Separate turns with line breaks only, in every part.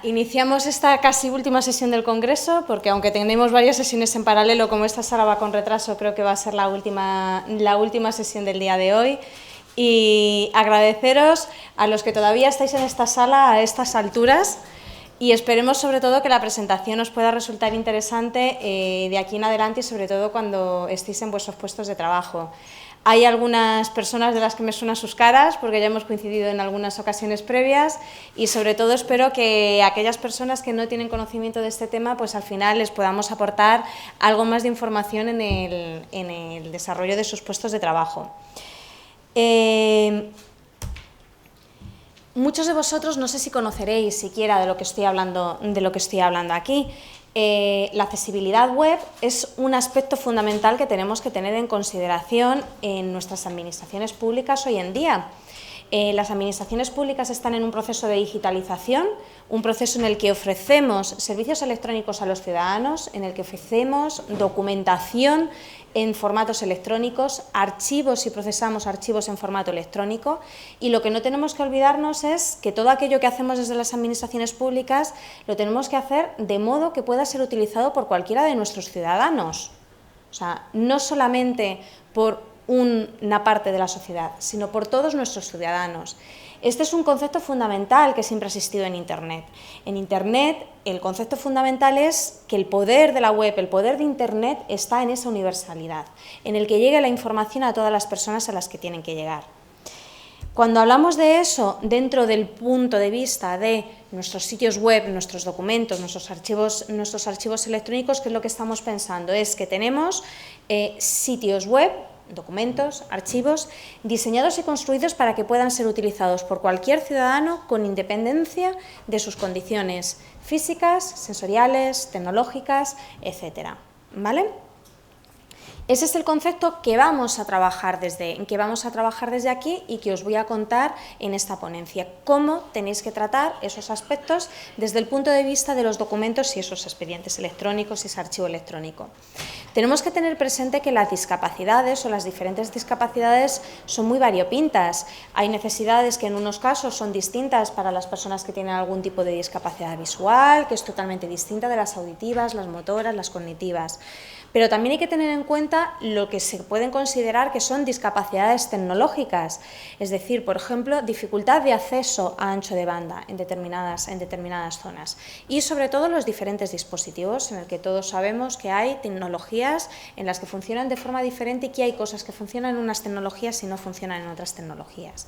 iniciamos esta casi última sesión del Congreso, porque aunque tenemos varias sesiones en paralelo, como esta sala va con retraso, creo que va a ser la última sesión del día de hoy. Y agradeceros a los que todavía estáis en esta sala a estas alturas y esperemos sobre todo que la presentación os pueda resultar interesante de aquí en adelante y sobre todo cuando estéis en vuestros puestos de trabajo. Hay algunas personas de las que me suenan sus caras porque ya hemos coincidido en algunas ocasiones previas y sobre todo espero que aquellas personas que no tienen conocimiento de este tema pues al final les podamos aportar algo más de información en el desarrollo de sus puestos de trabajo. Muchos de vosotros no sé si conoceréis siquiera de lo que estoy hablando aquí. La accesibilidad web es un aspecto fundamental que tenemos que tener en consideración en nuestras administraciones públicas hoy en día. Las administraciones públicas están en un proceso de digitalización, un proceso en el que ofrecemos servicios electrónicos a los ciudadanos, en el que ofrecemos documentación en formatos electrónicos, archivos y procesamos archivos en formato electrónico y lo que no tenemos que olvidarnos es que todo aquello que hacemos desde las administraciones públicas lo tenemos que hacer de modo que pueda ser utilizado por cualquiera de nuestros ciudadanos. O sea, no solamente por una parte de la sociedad, sino por todos nuestros ciudadanos. Este es un concepto fundamental que siempre ha existido en Internet. En Internet el concepto fundamental es que el poder de la web, el poder de Internet está en esa universalidad, en el que llegue la información a todas las personas a las que tienen que llegar. Cuando hablamos de eso dentro del punto de vista de nuestros sitios web, nuestros documentos, nuestros archivos electrónicos, ¿qué es lo que estamos pensando? Es que tenemos sitios web, documentos, archivos, diseñados y construidos para que puedan ser utilizados por cualquier ciudadano con independencia de sus condiciones físicas, sensoriales, tecnológicas, etcétera. ¿Vale? Ese es el concepto que vamos a trabajar desde aquí y que os voy a contar en esta ponencia. Cómo tenéis que tratar esos aspectos desde el punto de vista de los documentos y esos expedientes electrónicos y ese archivo electrónico. Tenemos que tener presente que las discapacidades o las diferentes discapacidades son muy variopintas. Hay necesidades que en unos casos son distintas para las personas que tienen algún tipo de discapacidad visual, que es totalmente distinta de las auditivas, las motoras, las cognitivas. Pero también hay que tener en cuenta lo que se pueden considerar que son discapacidades tecnológicas, es decir, por ejemplo, dificultad de acceso a ancho de banda en determinadas zonas y sobre todo los diferentes dispositivos en el que todos sabemos que hay tecnologías en las que funcionan de forma diferente y que hay cosas que funcionan en unas tecnologías y no funcionan en otras tecnologías.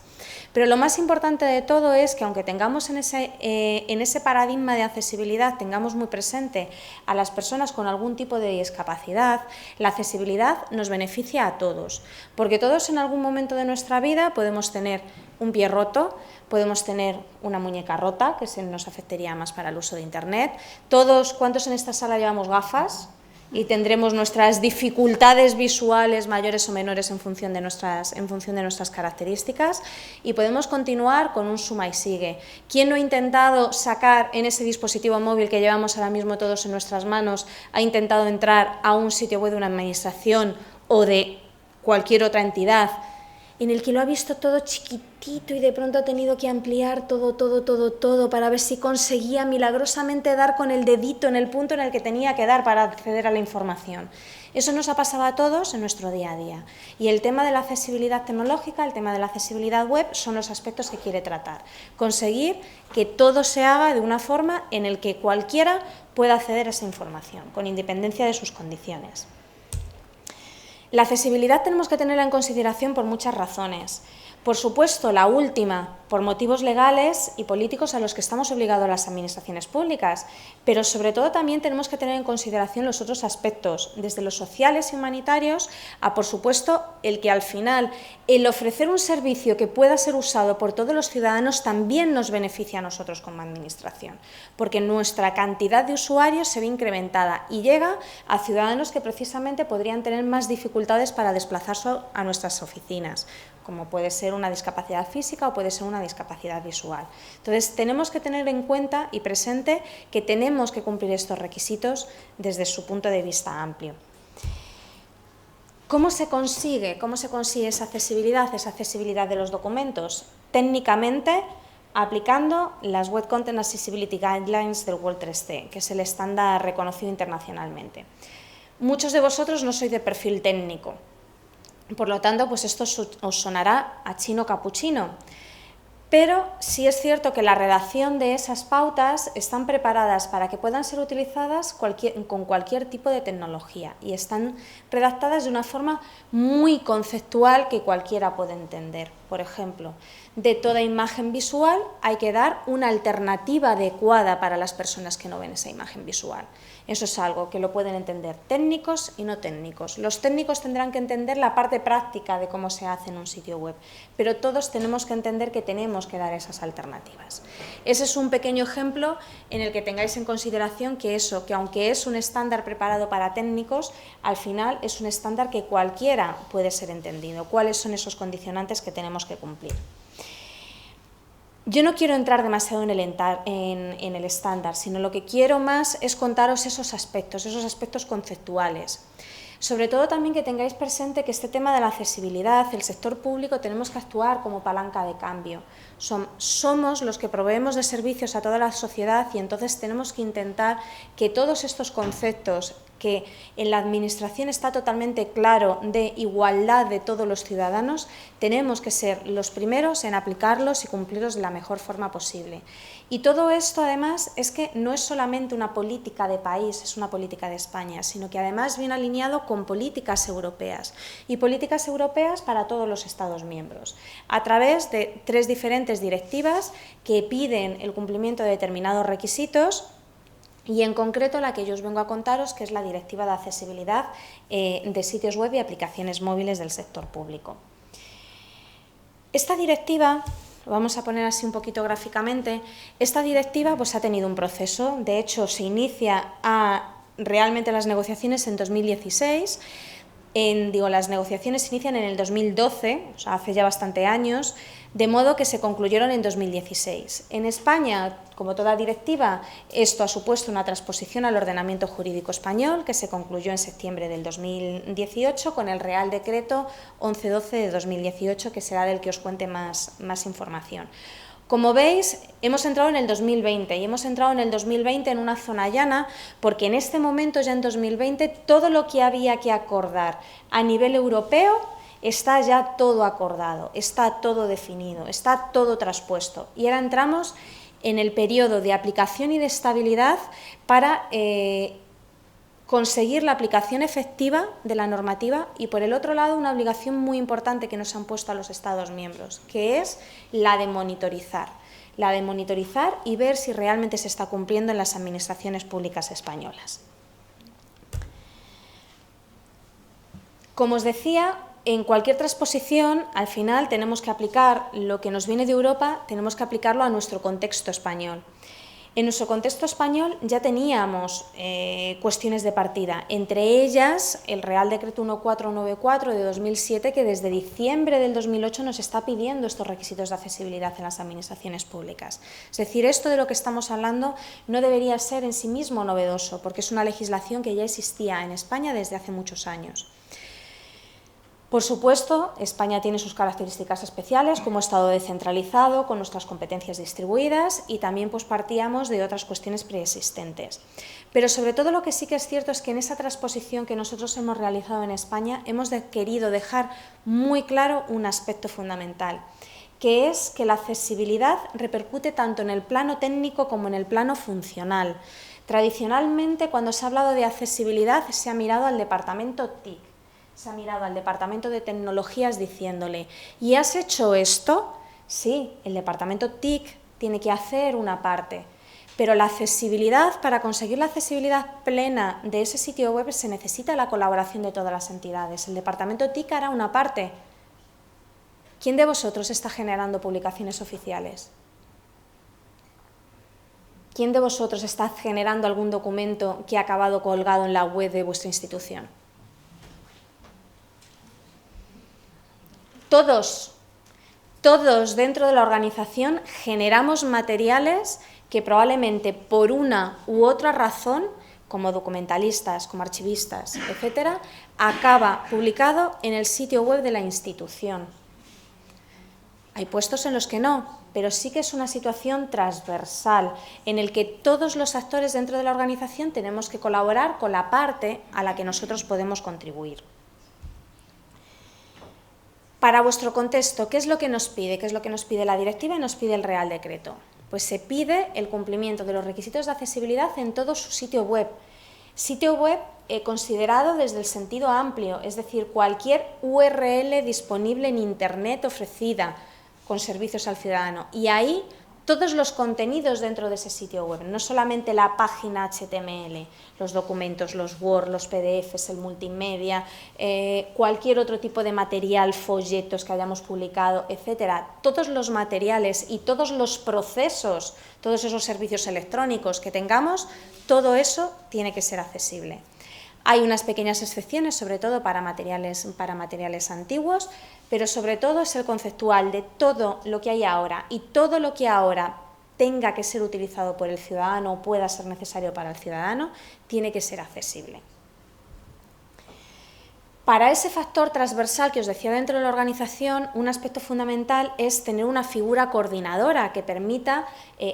Pero lo más importante de todo es que aunque tengamos en ese paradigma de accesibilidad, tengamos muy presente a las personas con algún tipo de discapacidad, la accesibilidad nos beneficia a todos, porque todos en algún momento de nuestra vida podemos tener un pie roto, podemos tener una muñeca rota, que se nos afectaría más para el uso de Internet. Todos, ¿cuántos en esta sala llevamos gafas? Y tendremos nuestras dificultades visuales mayores o menores en función de nuestras características y podemos continuar con un suma y sigue. ¿Quién no ha intentado sacar en ese dispositivo móvil que llevamos ahora mismo todos en nuestras manos, ha intentado entrar a un sitio web de una administración o de cualquier otra entidad en el que lo ha visto todo chiquitito y de pronto ha tenido que ampliar todo para ver si conseguía milagrosamente dar con el dedito en el punto en el que tenía que dar para acceder a la información? Eso nos ha pasado a todos en nuestro día a día. Y el tema de la accesibilidad tecnológica, el tema de la accesibilidad web, son los aspectos que quiere tratar. Conseguir que todo se haga de una forma en la que cualquiera pueda acceder a esa información, con independencia de sus condiciones. La accesibilidad tenemos que tenerla en consideración por muchas razones. Por supuesto, la última, por motivos legales y políticos a los que estamos obligados las administraciones públicas, pero sobre todo también tenemos que tener en consideración los otros aspectos, desde los sociales y humanitarios a, por supuesto, el que al final el ofrecer un servicio que pueda ser usado por todos los ciudadanos también nos beneficia a nosotros como administración, porque nuestra cantidad de usuarios se ve incrementada y llega a ciudadanos que precisamente podrían tener más dificultades para desplazarse a nuestras oficinas, como puede ser una discapacidad física o puede ser una discapacidad visual. Entonces, tenemos que tener en cuenta y presente que tenemos que cumplir estos requisitos desde su punto de vista amplio. ¿Cómo se consigue esa accesibilidad de los documentos? Técnicamente, aplicando las Web Content Accessibility Guidelines del World 3C, que es el estándar reconocido internacionalmente. Muchos de vosotros no sois de perfil técnico, por lo tanto, pues esto os sonará a chino capuchino. Pero sí es cierto que la redacción de esas pautas están preparadas para que puedan ser utilizadas con cualquier tipo de tecnología y están redactadas de una forma muy conceptual que cualquiera puede entender. Por ejemplo, de toda imagen visual hay que dar una alternativa adecuada para las personas que no ven esa imagen visual. Eso es algo que lo pueden entender técnicos y no técnicos. Los técnicos tendrán que entender la parte práctica de cómo se hace en un sitio web, pero todos tenemos que entender que tenemos que dar esas alternativas. Ese es un pequeño ejemplo en el que tengáis en consideración que eso, que aunque es un estándar preparado para técnicos, al final es un estándar que cualquiera puede ser entendido. ¿Cuáles son esos condicionantes que tenemos que cumplir? Yo no quiero entrar demasiado en el estándar, sino lo que quiero más es contaros esos aspectos conceptuales. Sobre todo también que tengáis presente que este tema de la accesibilidad, el sector público, tenemos que actuar como palanca de cambio. Somos los que proveemos de servicios a toda la sociedad y entonces tenemos que intentar que todos estos conceptos que en la administración está totalmente claro de igualdad de todos los ciudadanos, tenemos que ser los primeros en aplicarlos y cumplirlos de la mejor forma posible. Y todo esto además es que no es solamente una política de país, es una política de España, sino que además viene alineado con políticas europeas y políticas europeas para todos los Estados miembros, a través de 3 diferentes directivas que piden el cumplimiento de determinados requisitos. Y en concreto la que yo os vengo a contaros, que es la Directiva de Accesibilidad de Sitios Web y Aplicaciones Móviles del Sector Público. Esta directiva, lo vamos a poner así un poquito gráficamente, esta directiva pues, ha tenido un proceso, de hecho se inicia realmente las negociaciones en 2016, las negociaciones se inician en el 2012, o sea, hace ya bastante años, de modo que se concluyeron en 2016. En España, como toda directiva, esto ha supuesto una transposición al ordenamiento jurídico español que se concluyó en septiembre del 2018 con el Real Decreto 1112 de 2018, que será del que os cuente más información. Como veis, hemos entrado en el 2020 y hemos entrado en el 2020 en una zona llana porque en este momento, ya en 2020, todo lo que había que acordar a nivel europeo está ya todo acordado, está todo definido, está todo traspuesto. Y ahora entramos en el periodo de aplicación y de estabilidad para conseguir la aplicación efectiva de la normativa y, por el otro lado, una obligación muy importante que nos han puesto a los Estados miembros, que es la de monitorizar y ver si realmente se está cumpliendo en las administraciones públicas españolas. Como os decía, en cualquier transposición, al final tenemos que aplicar lo que nos viene de Europa, tenemos que aplicarlo a nuestro contexto español. En nuestro contexto español ya teníamos cuestiones de partida, entre ellas el Real Decreto 1494 de 2007, que desde diciembre del 2008 nos está pidiendo estos requisitos de accesibilidad en las administraciones públicas. Es decir, esto de lo que estamos hablando no debería ser en sí mismo novedoso, porque es una legislación que ya existía en España desde hace muchos años. Por supuesto, España tiene sus características especiales como Estado descentralizado, con nuestras competencias distribuidas y también pues, partíamos de otras cuestiones preexistentes. Pero sobre todo lo que sí que es cierto es que en esa transposición que nosotros hemos realizado en España hemos querido dejar muy claro un aspecto fundamental, que es que la accesibilidad repercute tanto en el plano técnico como en el plano funcional. Tradicionalmente, cuando se ha hablado de accesibilidad, se ha mirado al departamento TIC. Se ha mirado al departamento de tecnologías diciéndole, ¿y has hecho esto? Sí, el departamento TIC tiene que hacer una parte, pero la accesibilidad, para conseguir la accesibilidad plena de ese sitio web se necesita la colaboración de todas las entidades. El departamento TIC hará una parte. ¿Quién de vosotros está generando publicaciones oficiales? ¿Quién de vosotros está generando algún documento que ha acabado colgado en la web de vuestra institución? Todos dentro de la organización generamos materiales que probablemente por una u otra razón, como documentalistas, como archivistas, etcétera, acaba publicado en el sitio web de la institución. Hay puestos en los que no, pero sí que es una situación transversal en el que todos los actores dentro de la organización tenemos que colaborar con la parte a la que nosotros podemos contribuir. Para vuestro contexto, ¿qué es lo que nos pide? ¿Qué es lo que nos pide la directiva y nos pide el Real Decreto? Pues se pide el cumplimiento de los requisitos de accesibilidad en todo su sitio web. Sitio web considerado desde el sentido amplio, es decir, cualquier URL disponible en Internet ofrecida con servicios al ciudadano. Y ahí todos los contenidos dentro de ese sitio web, no solamente la página HTML, los documentos, los Word, los PDFs, el multimedia, cualquier otro tipo de material, folletos que hayamos publicado, etcétera. Todos los materiales y todos los procesos, todos esos servicios electrónicos que tengamos, todo eso tiene que ser accesible. Hay unas pequeñas excepciones, sobre todo para materiales antiguos, pero sobre todo es el conceptual de todo lo que hay ahora y todo lo que ahora tenga que ser utilizado por el ciudadano o pueda ser necesario para el ciudadano, tiene que ser accesible. Para ese factor transversal que os decía dentro de la organización, un aspecto fundamental es tener una figura coordinadora que permita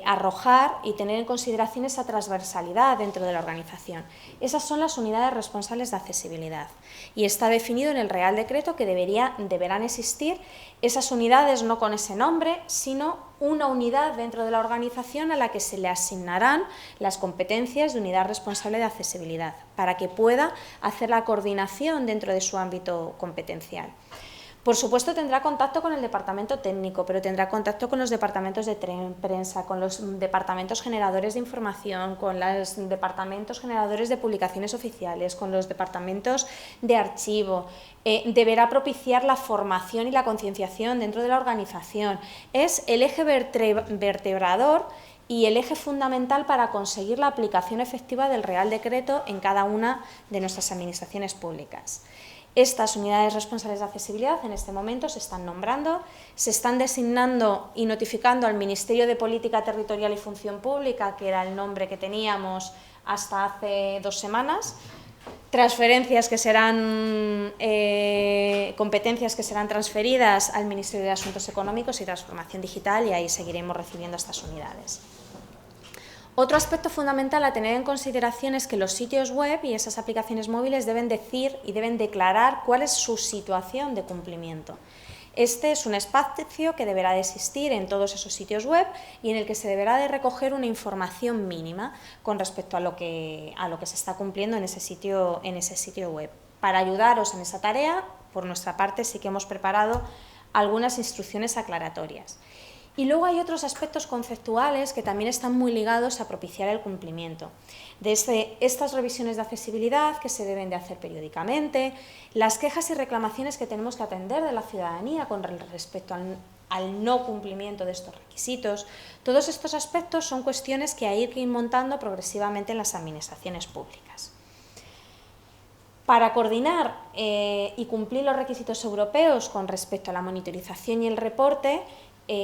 arrojar y tener en consideración esa transversalidad dentro de la organización. Esas son las unidades responsables de accesibilidad y está definido en el Real Decreto que deberán existir esas unidades no con ese nombre, sino una unidad dentro de la organización a la que se le asignarán las competencias de unidad responsable de accesibilidad para que pueda hacer la coordinación dentro de su ámbito competencial. Por supuesto tendrá contacto con el departamento técnico, pero tendrá contacto con los departamentos de prensa, con los departamentos generadores de información, con los departamentos generadores de publicaciones oficiales, con los departamentos de archivo. Deberá propiciar la formación y la concienciación dentro de la organización. Es el eje vertebrador y el eje fundamental para conseguir la aplicación efectiva del Real Decreto en cada una de nuestras administraciones públicas. Estas unidades responsables de accesibilidad en este momento se están nombrando, se están designando y notificando al Ministerio de Política Territorial y Función Pública, que era el nombre que teníamos hasta hace 2 semanas, transferencias que serán, competencias que serán transferidas al Ministerio de Asuntos Económicos y Transformación Digital y ahí seguiremos recibiendo estas unidades. Otro aspecto fundamental a tener en consideración es que los sitios web y esas aplicaciones móviles deben decir y deben declarar cuál es su situación de cumplimiento. Este es un espacio que deberá de existir en todos esos sitios web y en el que se deberá de recoger una información mínima con respecto a lo que se está cumpliendo en ese sitio web. Para ayudaros en esa tarea, por nuestra parte sí que hemos preparado algunas instrucciones aclaratorias. Y luego hay otros aspectos conceptuales que también están muy ligados a propiciar el cumplimiento. Desde estas revisiones de accesibilidad que se deben de hacer periódicamente, las quejas y reclamaciones que tenemos que atender de la ciudadanía con respecto al no cumplimiento de estos requisitos, todos estos aspectos son cuestiones que hay que ir montando progresivamente en las administraciones públicas. Para coordinar y cumplir los requisitos europeos con respecto a la monitorización y el reporte,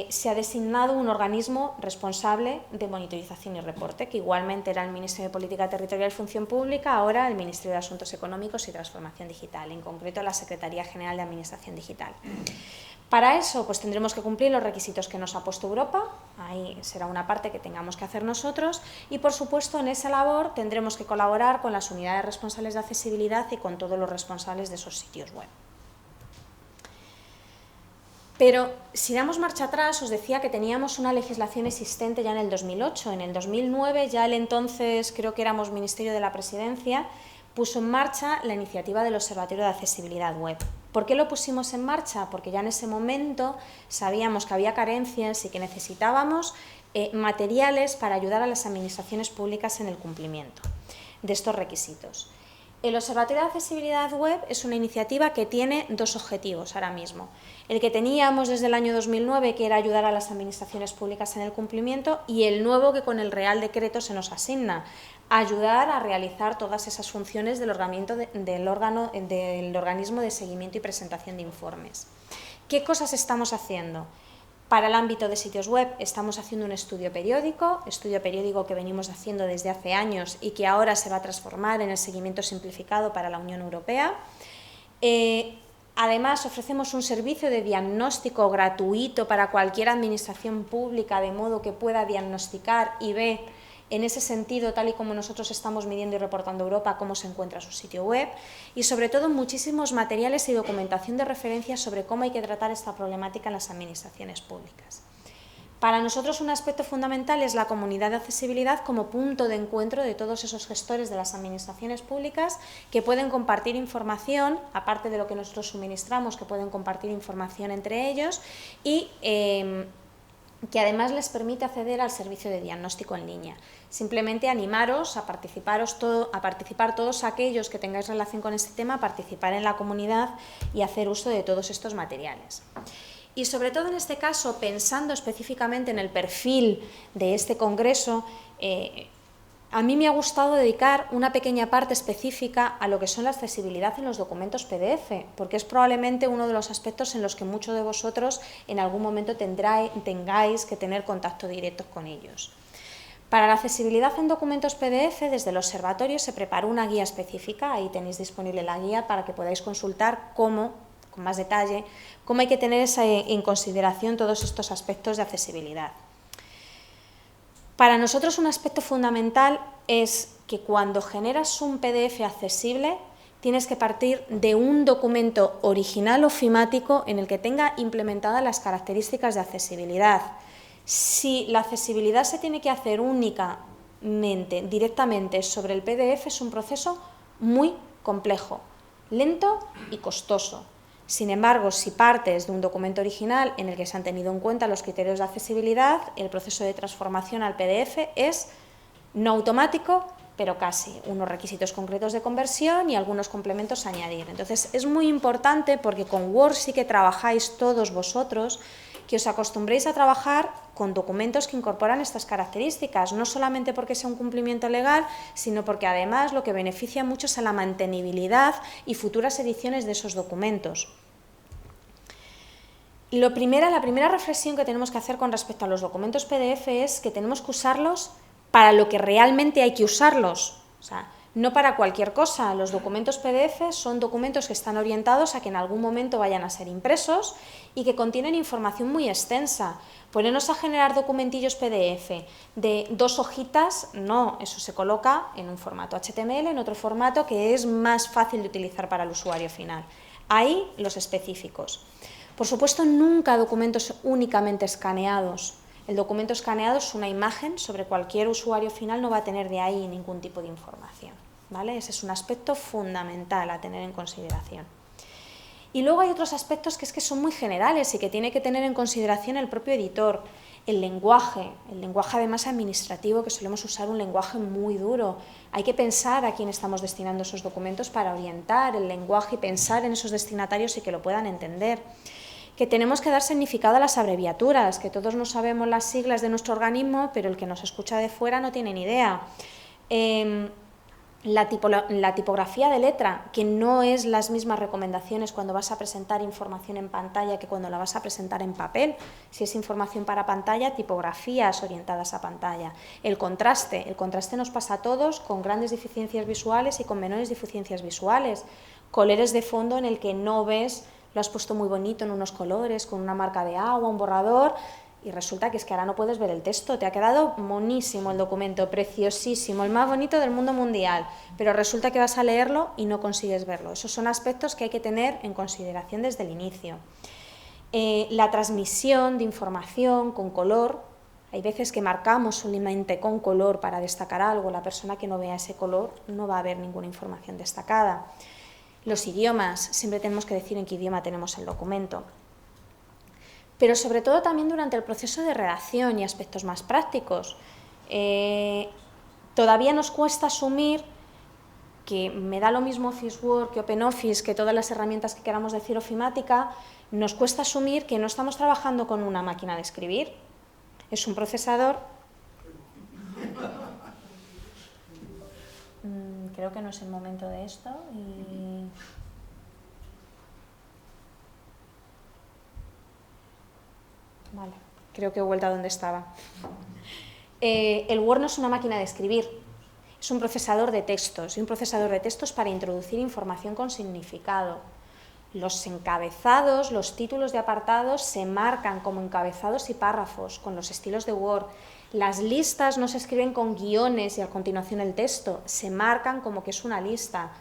se ha designado un organismo responsable de monitorización y reporte, que igualmente era el Ministerio de Política Territorial y Función Pública, ahora el Ministerio de Asuntos Económicos y Transformación Digital, en concreto la Secretaría General de Administración Digital. Para eso pues tendremos que cumplir los requisitos que nos ha puesto Europa, ahí será una parte que tengamos que hacer nosotros y por supuesto en esa labor tendremos que colaborar con las unidades responsables de accesibilidad y con todos los responsables de esos sitios web. Pero si damos marcha atrás, os decía que teníamos una legislación existente ya en el 2008. En el 2009 ya el entonces, creo que éramos Ministerio de la Presidencia, puso en marcha la iniciativa del Observatorio de Accesibilidad Web. ¿Por qué lo pusimos en marcha? Porque ya en ese momento sabíamos que había carencias y que necesitábamos materiales para ayudar a las administraciones públicas en el cumplimiento de estos requisitos. El Observatorio de Accesibilidad Web es una iniciativa que tiene 2 objetivos ahora mismo. El que teníamos desde el año 2009, que era ayudar a las administraciones públicas en el cumplimiento, y el nuevo que con el Real Decreto se nos asigna, ayudar a realizar todas esas funciones del organismo de seguimiento y presentación de informes. ¿Qué cosas estamos haciendo? Para el ámbito de sitios web estamos haciendo un estudio periódico que venimos haciendo desde hace años y que ahora se va a transformar en el seguimiento simplificado para la Unión Europea. Además, ofrecemos un servicio de diagnóstico gratuito para cualquier administración pública, de modo que pueda diagnosticar y ver, en ese sentido, tal y como nosotros estamos midiendo y reportando a Europa, cómo se encuentra su sitio web, y sobre todo muchísimos materiales y documentación de referencia sobre cómo hay que tratar esta problemática en las administraciones públicas. Para nosotros un aspecto fundamental es la comunidad de accesibilidad como punto de encuentro de todos esos gestores de las administraciones públicas que pueden compartir información, aparte de lo que nosotros suministramos, que pueden compartir información entre ellos y que además les permite acceder al servicio de diagnóstico en línea. Simplemente animaros a participar todos aquellos que tengáis relación con este tema, a participar en la comunidad y hacer uso de todos estos materiales. Y sobre todo en este caso, pensando específicamente en el perfil de este congreso, a mí me ha gustado dedicar una pequeña parte específica a lo que son la accesibilidad en los documentos PDF, porque es probablemente uno de los aspectos en los que muchos de vosotros en algún momento tengáis que tener contacto directo con ellos. Para la accesibilidad en documentos PDF, desde el observatorio se preparó una guía específica, ahí tenéis disponible la guía para que podáis consultar con más detalle, cómo hay que tener en consideración todos estos aspectos de accesibilidad. Para nosotros un aspecto fundamental es que cuando generas un PDF accesible, tienes que partir de un documento original ofimático en el que tenga implementadas las características de accesibilidad. Si la accesibilidad se tiene que hacer únicamente, directamente sobre el PDF, es un proceso muy complejo, lento y costoso. Sin embargo, si partes de un documento original en el que se han tenido en cuenta los criterios de accesibilidad, el proceso de transformación al PDF es no automático, pero casi, unos requisitos concretos de conversión y algunos complementos a añadir. Entonces, es muy importante porque con Word sí que trabajáis todos vosotros, que os acostumbréis a trabajar con documentos que incorporan estas características, no solamente porque sea un cumplimiento legal, sino porque además lo que beneficia mucho es a la mantenibilidad y futuras ediciones de esos documentos. La primera reflexión que tenemos que hacer con respecto a los documentos PDF es que tenemos que usarlos para lo que realmente hay que usarlos, o sea, no para cualquier cosa. Los documentos PDF son documentos que están orientados a que en algún momento vayan a ser impresos y que contienen información muy extensa. Ponernos a generar documentillos PDF de 2 hojitas, no, eso se coloca en un formato HTML, en otro formato que es más fácil de utilizar para el usuario final. Ahí los específicos. Por supuesto, nunca documentos únicamente escaneados. El documento escaneado es una imagen, sobre cualquier usuario final no va a tener de ahí ningún tipo de información, ¿vale? Ese es un aspecto fundamental a tener en consideración. Y luego hay otros aspectos que son muy generales y que tiene que tener en consideración el propio editor. El lenguaje además administrativo, que solemos usar un lenguaje muy duro. Hay que pensar a quién estamos destinando esos documentos para orientar el lenguaje y pensar en esos destinatarios y que lo puedan entender. Que tenemos que dar significado a las abreviaturas, que todos no sabemos las siglas de nuestro organismo, pero el que nos escucha de fuera no tiene ni idea. La tipografía de letra, que no es las mismas recomendaciones cuando vas a presentar información en pantalla que cuando la vas a presentar en papel. Si es información para pantalla, tipografías orientadas a pantalla. El contraste nos pasa a todos con grandes deficiencias visuales y con menores deficiencias visuales. Colores de fondo en el que no ves, lo has puesto muy bonito en unos colores, con una marca de agua, un borrador, y resulta que es que ahora no puedes ver el texto. Te ha quedado monísimo el documento, preciosísimo, el más bonito del mundo mundial, pero resulta que vas a leerlo y no consigues verlo. Esos son aspectos que hay que tener en consideración desde el inicio. La transmisión de información con color. Hay veces que marcamos solamente con color para destacar algo. La persona que no vea ese color no va a ver ninguna información destacada. Los idiomas, siempre tenemos que decir en qué idioma tenemos el documento. Pero sobre todo también durante el proceso de redacción y aspectos más prácticos. Todavía nos cuesta asumir que me da lo mismo Office Word que OpenOffice, que todas las herramientas que queramos decir ofimática, nos cuesta asumir que no estamos trabajando con una máquina de escribir. Es un procesador. Creo que no es el momento de esto y... Vale, creo que he vuelto a donde estaba. El Word no es una máquina de escribir, es un procesador de textos, y un procesador de textos para introducir información con significado. Los encabezados, los títulos de apartados se marcan como encabezados y párrafos con los estilos de Word. Las listas no se escriben con guiones y a continuación el texto, se marcan como que es una lista.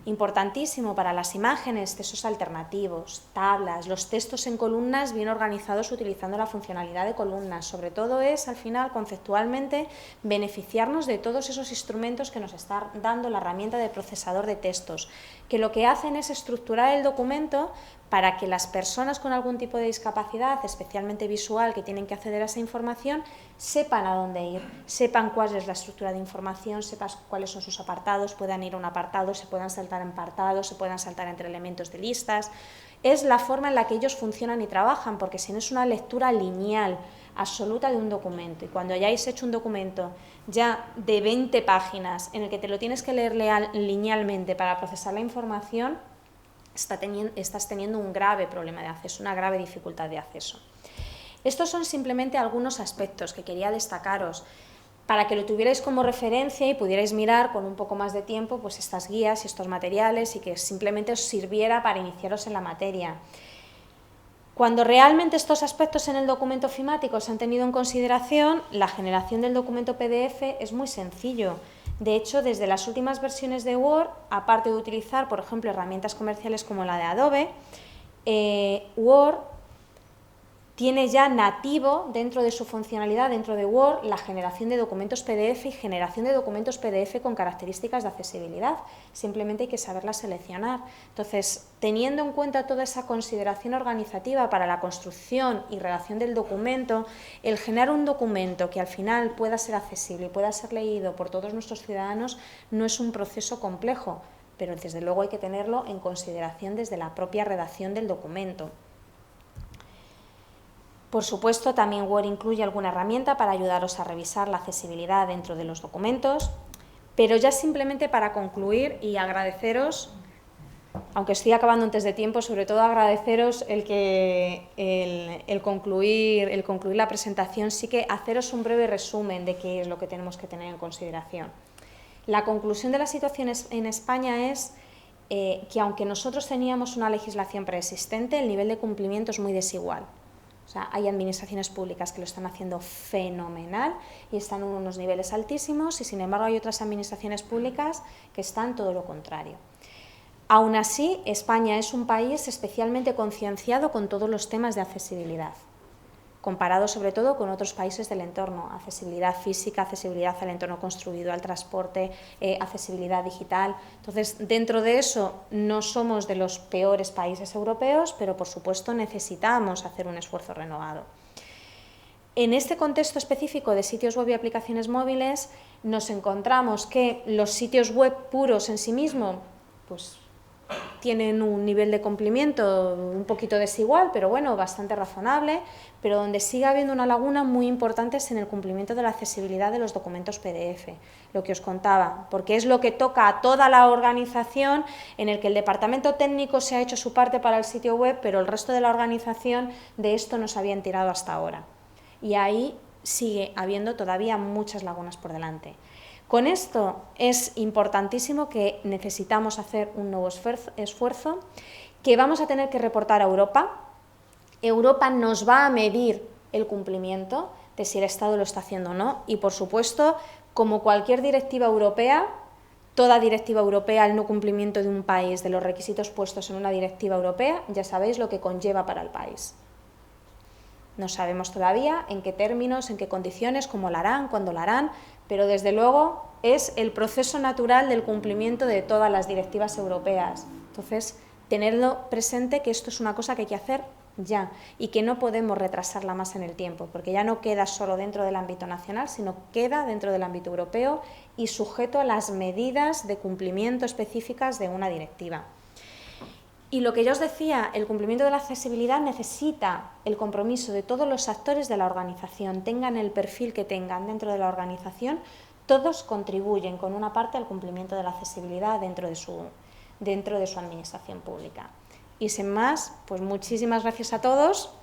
Importantísimo para las imágenes, textos alternativos, tablas, los textos en columnas bien organizados utilizando la funcionalidad de columnas. Sobre todo es, al final, conceptualmente, beneficiarnos de todos esos instrumentos que nos está dando la herramienta de procesador de textos, que lo que hacen es estructurar el documento para que las personas con algún tipo de discapacidad, especialmente visual, que tienen que acceder a esa información, sepan a dónde ir, sepan cuál es la estructura de información, sepan cuáles son sus apartados, puedan ir a un apartado, se puedan saltar en apartados, se puedan saltar entre elementos de listas. Es la forma en la que ellos funcionan y trabajan, porque si no es una lectura lineal, absoluta de un documento, y cuando hayáis hecho un documento ya de 20 páginas en el que te lo tienes que leer linealmente para procesar la información, estás teniendo un grave problema de acceso, una grave dificultad de acceso. Estos son simplemente algunos aspectos que quería destacaros para que lo tuvierais como referencia y pudierais mirar con un poco más de tiempo pues estas guías y estos materiales y que simplemente os sirviera para iniciaros en la materia. Cuando realmente estos aspectos en el documento ofimático se han tenido en consideración, la generación del documento PDF es muy sencillo. De hecho, desde las últimas versiones de Word, aparte de utilizar, por ejemplo, herramientas comerciales como la de Adobe, Word tiene ya nativo dentro de su funcionalidad, dentro de Word, la generación de documentos PDF y generación de documentos PDF con características de accesibilidad. Simplemente hay que saberla seleccionar. Entonces, teniendo en cuenta toda esa consideración organizativa para la construcción y redacción del documento, el generar un documento que al final pueda ser accesible y pueda ser leído por todos nuestros ciudadanos no es un proceso complejo, pero desde luego hay que tenerlo en consideración desde la propia redacción del documento. Por supuesto, también Word incluye alguna herramienta para ayudaros a revisar la accesibilidad dentro de los documentos, pero ya simplemente para concluir y agradeceros, aunque estoy acabando antes de tiempo, sobre todo agradeceros el concluir la presentación, sí que haceros un breve resumen de qué es lo que tenemos que tener en consideración. La conclusión de la situación en España es que aunque nosotros teníamos una legislación preexistente, el nivel de cumplimiento es muy desigual. O sea, hay administraciones públicas que lo están haciendo fenomenal y están en unos niveles altísimos y, sin embargo, hay otras administraciones públicas que están todo lo contrario. Aún así, España es un país especialmente concienciado con todos los temas de accesibilidad, comparado sobre todo con otros países del entorno, accesibilidad física, accesibilidad al entorno construido, al transporte, accesibilidad digital. Entonces, dentro de eso no somos de los peores países europeos, pero por supuesto necesitamos hacer un esfuerzo renovado. En este contexto específico de sitios web y aplicaciones móviles, nos encontramos que los sitios web puros en sí mismos, pues tienen un nivel de cumplimiento un poquito desigual, pero bueno, bastante razonable, pero donde sigue habiendo una laguna muy importante es en el cumplimiento de la accesibilidad de los documentos PDF, lo que os contaba, porque es lo que toca a toda la organización, en el que el departamento técnico se ha hecho su parte para el sitio web, pero el resto de la organización de esto no se había enterado hasta ahora. Y ahí sigue habiendo todavía muchas lagunas por delante. Con esto es importantísimo que necesitamos hacer un nuevo esfuerzo, que vamos a tener que reportar a Europa. Europa nos va a medir el cumplimiento de si el Estado lo está haciendo o no y, por supuesto, como cualquier directiva europea, toda directiva europea, el no cumplimiento de un país de los requisitos puestos en una directiva europea, ya sabéis lo que conlleva para el país. No sabemos todavía en qué términos, en qué condiciones, cómo lo harán, cuándo lo harán, pero desde luego es el proceso natural del cumplimiento de todas las directivas europeas. Entonces, tenerlo presente que esto es una cosa que hay que hacer ya y que no podemos retrasarla más en el tiempo, porque ya no queda solo dentro del ámbito nacional, sino queda dentro del ámbito europeo y sujeto a las medidas de cumplimiento específicas de una directiva. Y lo que yo os decía, el cumplimiento de la accesibilidad necesita el compromiso de todos los actores de la organización, tengan el perfil que tengan dentro de la organización, todos contribuyen con una parte al cumplimiento de la accesibilidad dentro de su administración pública. Y sin más, pues muchísimas gracias a todos.